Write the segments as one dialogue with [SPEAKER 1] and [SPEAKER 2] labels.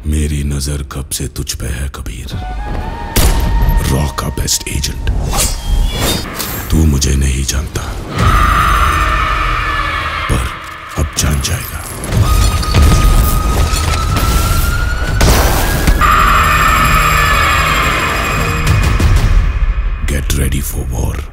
[SPEAKER 1] मेरी नजर कब से तुझ पे है कबीर, रॉ का बेस्ट एजेंट। तू मुझे नहीं जानता, पर अब जान जाएगा। Get ready for war.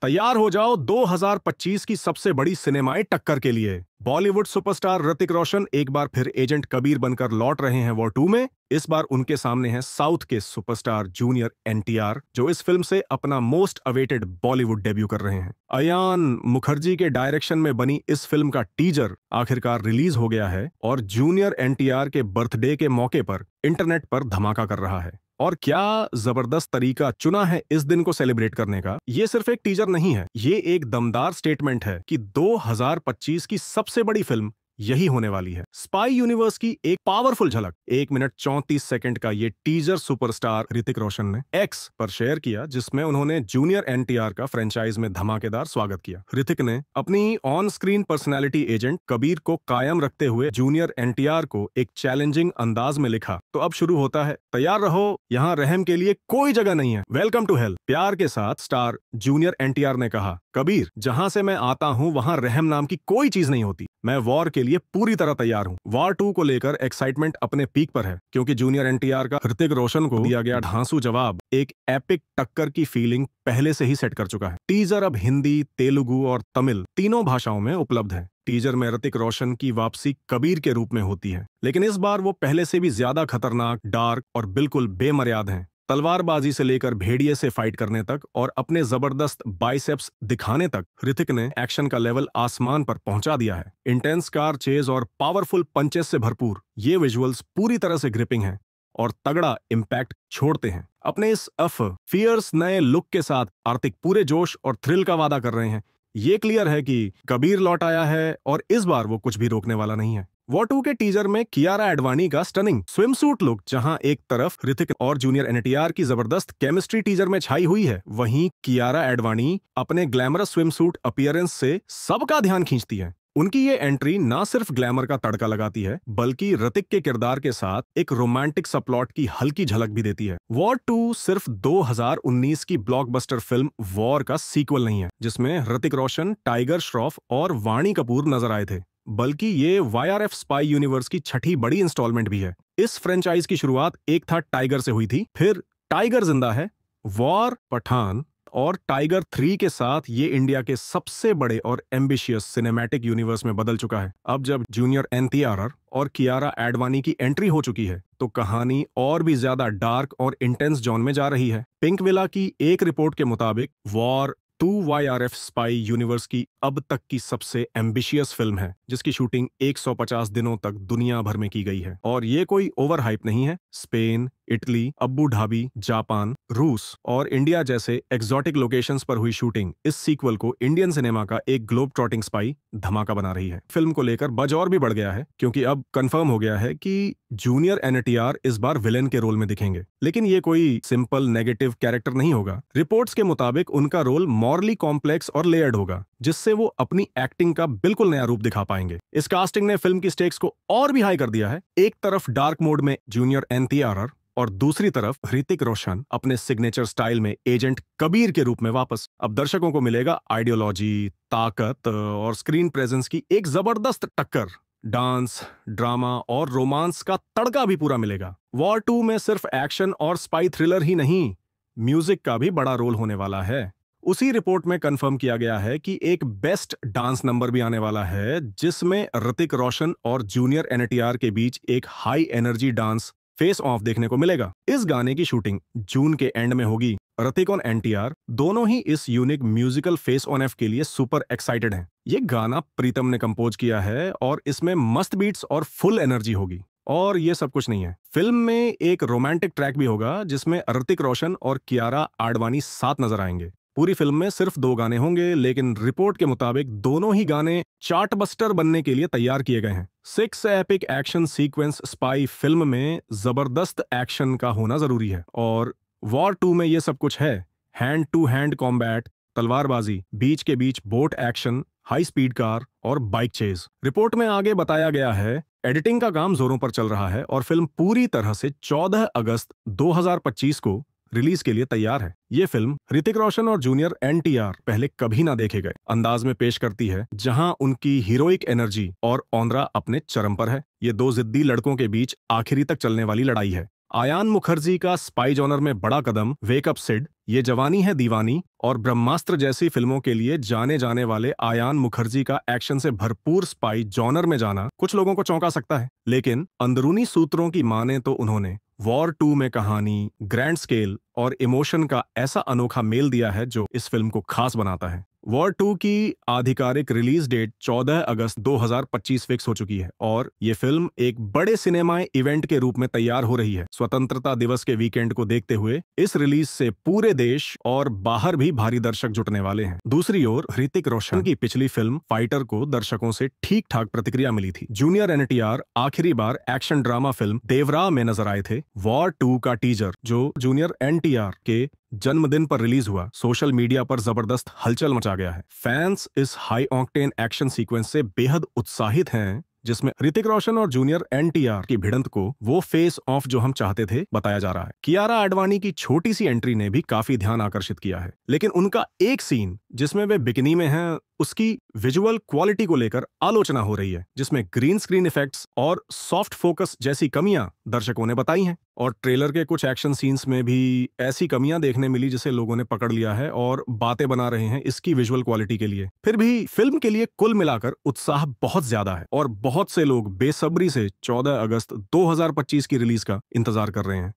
[SPEAKER 2] तैयार हो जाओ 2025 की सबसे बड़ी सिनेमाई टक्कर के लिए। बॉलीवुड सुपरस्टार ऋतिक रोशन एक बार फिर एजेंट कबीर बनकर लौट रहे हैं वॉर 2 में। इस बार उनके सामने है साउथ के सुपरस्टार जूनियर एनटीआर, जो इस फिल्म से अपना मोस्ट अवेटेड बॉलीवुड डेब्यू कर रहे हैं। अयान मुखर्जी के डायरेक्शन में बनी इस फिल्म का टीजर आखिरकार रिलीज हो गया है और जूनियर एनटीआर के बर्थडे के मौके पर इंटरनेट पर धमाका कर रहा है। और क्या जबरदस्त तरीका चुना है इस दिन को सेलिब्रेट करने का। ये सिर्फ एक टीजर नहीं है, ये एक दमदार स्टेटमेंट है कि 2025 की सबसे बड़ी फिल्म यही होने वाली है। स्पाई यूनिवर्स की एक पावरफुल झलक 1 मिनट 34 सेकंड का ये टीजर सुपरस्टार ऋतिक रोशन ने एक्स पर शेयर किया, जिसमें उन्होंने जूनियर एनटीआर का फ्रेंचाइज में धमाकेदार स्वागत किया। ऋतिक ने अपनी on screen personality agent Kabir को कायम रखते हुए जूनियर एनटीआर को एक चैलेंजिंग अंदाज में लिखा, तो अब शुरू होता है, तैयार रहो, यहाँ रहम के लिए कोई जगह नहीं है, वेलकम टू हेल। प्यार के साथ स्टार जूनियर एनटीआर ने कहा, कबीर, जहां से मैं आता हूं वहां रहम नाम की कोई चीज नहीं होती। मैं वॉर के लिए पूरी तरह तैयार हूं। वॉर 2 को लेकर एक्साइटमेंट अपने पीक पर है, क्योंकि जूनियर एनटीआर का ऋतिक रोशन को दिया गया धांसू जवाब एक एपिक टक्कर की फीलिंग पहले से ही सेट कर चुका है। टीजर अब हिंदी, तेलुगु और तमिल तीनों भाषाओं में उपलब्ध है। टीजर में ऋतिक रोशन की वापसी कबीर के रूप में होती है, लेकिन इस बार वो पहले से भी ज्यादा खतरनाक, डार्क और बिल्कुल बेमर्याद हैं। तलवारबाजी से लेकर भेड़िए से फाइट करने तक और अपने जबरदस्त बाइसेप्स दिखाने तक ऋतिक ने एक्शन का लेवल आसमान पर पहुंचा दिया है। इंटेंस कार चेज और पावरफुल पंचेस से भरपूर ये विजुअल्स पूरी तरह से ग्रिपिंग हैं और तगड़ा इम्पैक्ट छोड़ते हैं। अपने इस फियर्स नए लुक के साथ कार्तिक पूरे जोश और थ्रिल का वादा कर रहे हैं। ये क्लियर है कि कबीर लौट आया है और इस बार वो कुछ भी रोकने वाला नहीं है। वॉर 2 के टीजर में कियारा एडवाणी का स्टनिंग स्विमसूट लुक, जहां एक तरफ ऋतिक और जूनियर एनटीआर की जबरदस्त केमिस्ट्री टीजर में छाई हुई है, वहीं कियारा एडवाणी अपने ग्लैमरस स्विमसूट अपीयरेंस से सबका ध्यान खींचती है। उनकी ये एंट्री ना सिर्फ ग्लैमर का तड़का लगाती है, बल्कि ऋतिक के किरदार के साथ एक रोमांटिक सबप्लॉट की हल्की झलक भी देती है। वॉर 2 सिर्फ 2019 की ब्लॉकबस्टर फिल्म वॉर का सीक्वल नहीं है, जिसमें ऋतिक रोशन, टाइगर श्रॉफ और वाणी कपूर नजर आए थे, बल्कि ये YRF स्पाई यूनिवर्स की छठी बड़ी इंस्टॉलमेंट भी है। इस फ्रेंचाइज की शुरुआत एक था टाइगर से हुई थी, फिर टाइगर जिंदा है, वॉर, पठान और टाइगर 3 के साथ ये इंडिया के सबसे बड़े और एम्बिशियस सिनेमैटिक यूनिवर्स में बदल चुका है। अब जब जूनियर एनटीआर और कियारा एडवाणी की एंट्री हो चुकी है, तो कहानी और भी ज्यादा डार्क और इंटेंस जोन में जा रही है। पिंक विला की एक रिपोर्ट के मुताबिक वॉर 2 YRF स्पाई यूनिवर्स की अब तक की सबसे एम्बिशियस फिल्म है, जिसकी शूटिंग 150 दिनों तक दुनिया भर में की गई है। और ये कोई ओवर हाइप नहीं है। स्पेन, इटली, अब्बू धाबी, जापान, रूस और इंडिया जैसे एक्सोटिक लोकेशंस पर हुई शूटिंग इस सीक्वल को इंडियन सिनेमा का एक ग्लोब ट्रॉटिंग स्पाई धमाका बना रही है। फिल्म को लेकर बज और भी बढ़ गया है, क्योंकि अब कंफर्म हो गया है कि जूनियर एनटीआर इस बार विलेन के रोल में दिखेंगे, लेकिन ये कोई सिंपल नेगेटिव कैरेक्टर नहीं होगा। रिपोर्ट्स के मुताबिक उनका रोल मॉरली कॉम्प्लेक्स और लेयर्ड होगा, जिससे वो अपनी एक्टिंग का बिल्कुल नया रूप दिखा पाएंगे। इस कास्टिंग ने फिल्म की स्टेक्स को और भी हाई कर दिया है। एक तरफ डार्क मोड में जूनियर एनटीआर और दूसरी तरफ ऋतिक रोशन अपने सिग्नेचर स्टाइल में एजेंट कबीर के रूप में वापस। अब दर्शकों को मिलेगा आइडियोलॉजी, ताकत और स्क्रीन प्रेजेंस की एक जबरदस्त टक्कर। डांस, ड्रामा और रोमांस का तड़का भी पूरा मिलेगा। वॉर 2 में सिर्फ एक्शन और स्पाई थ्रिलर ही नहीं, म्यूजिक का भी बड़ा रोल होने वाला है। उसी रिपोर्ट में कंफर्म किया गया है कि एक बेस्ट डांस नंबर भी आने वाला है, जिसमें ऋतिक रोशन और जूनियर एनटीआर के बीच एक high energy dance face of देखने को मिलेगा। इस गाने की शूटिंग जून के एंड में होगी। ऋतिक और एनटीआर दोनों ही इस unique musical face on F के लिए सुपर एक्साइटेड हैं। ये गाना प्रीतम ने कंपोज किया है और इसमें मस्त बीट्स और फुल एनर्जी होगी। और ये सब कुछ नहीं है। फिल्म में एक रोमांटिक ट्रैक भी होगा जिसमें ऋतिक रोशन और कियारा आडवाणी साथ नजर आएंगे। पूरी फिल्म में सिर्फ 2 गाने होंगे, लेकिन रिपोर्ट के मुताबिक दोनों ही गाने चार्टबस्टर बनने के लिए तैयार किए गए हैं। 6 epic action sequence spy film में जबरदस्त एक्शन का होना जरूरी है, और वॉर 2 में ये सब कुछ है। हैंड टू हैंड कॉम्बैट, तलवारबाजी, बीच के बीच boat action, high speed car और बाइक चेज। रिपोर्ट में आगे बताया गया है एडिटिंग का काम जोरों पर चल रहा है और फिल्म पूरी तरह से 14 अगस्त 2025 को रिलीज के लिए तैयार है। ये फिल्म ऋतिक रोशन और जूनियर एनटीआर पहले कभी ना देखे गए अंदाज में पेश करती है, जहां उनकी हीरोइक एनर्जी और ऑनरा अपने चरम पर है। ये 2 जिद्दी लड़कों के बीच आखिरी तक चलने वाली लड़ाई है। आयान मुखर्जी का स्पाई जॉनर में बड़ा कदम वेक अप सिड, ये जवानी है दीवानी और ब्रह्मास्त्र जैसी फिल्मों के लिए जाने जाने वाले आयान मुखर्जी का एक्शन से भरपूर स्पाई जॉनर में जाना कुछ लोगों को चौंका सकता है, लेकिन अंदरूनी सूत्रों की माने तो उन्होंने वॉर 2 में कहानी, ग्रैंड स्केल और इमोशन का ऐसा अनोखा मेल दिया है जो इस फिल्म को खास बनाता है। वॉर 2 की आधिकारिक रिलीज डेट 14 अगस्त 2025 फिक्स हो चुकी है और ये फिल्म एक बड़े सिनेमाई इवेंट के रूप में तैयार हो रही है। स्वतंत्रता दिवस के वीकेंड को देखते हुए इस रिलीज से पूरे देश और बाहर भी भारी दर्शक जुटने वाले हैं। दूसरी ओर ऋतिक रोशन की पिछली फिल्म फाइटर को दर्शकों से ठीक ठाक प्रतिक्रिया मिली थी। जूनियर एनटीआर आखिरी बार एक्शन ड्रामा फिल्म देवरा में नजर आए थे। वॉर 2 का टीजर, जो जूनियर एनटीआर के जन्मदिन पर रिलीज हुआ, सोशल मीडिया पर जबरदस्त हलचल मचा गया है। फैंस इस हाई ऑक्टेन एक्शन सीक्वेंस से बेहद उत्साहित हैं, जिसमें ऋतिक रोशन और जूनियर एनटीआर की भिड़ंत को वो फेस ऑफ जो हम चाहते थे बताया जा रहा है। कियारा आडवाणी की छोटी सी एंट्री ने भी काफी ध्यान आकर्षित किया है, लेकिन उनका एक सीन जिसमें वे बिकिनी में हैं, उसकी विजुअल क्वालिटी को लेकर आलोचना हो रही है, जिसमें ग्रीन स्क्रीन इफेक्ट्स और सॉफ्ट फोकस जैसी कमियां दर्शकों ने बताई हैं। और ट्रेलर के कुछ एक्शन सीन्स में भी ऐसी कमियां देखने मिली जिसे लोगों ने पकड़ लिया है और बातें बना रहे हैं इसकी विजुअल क्वालिटी के लिए। फिर भी फिल्म के लिए कुल मिलाकर उत्साह बहुत ज्यादा है और बहुत से लोग बेसब्री से 14 अगस्त 2025 की रिलीज का इंतजार कर रहे हैं।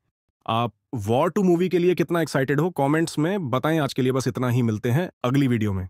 [SPEAKER 2] आप वॉर 2 मूवी के लिए कितना एक्साइटेड हो, कमेंट्स में बताएं। आज के लिए बस इतना ही, मिलते हैं अगली वीडियो में।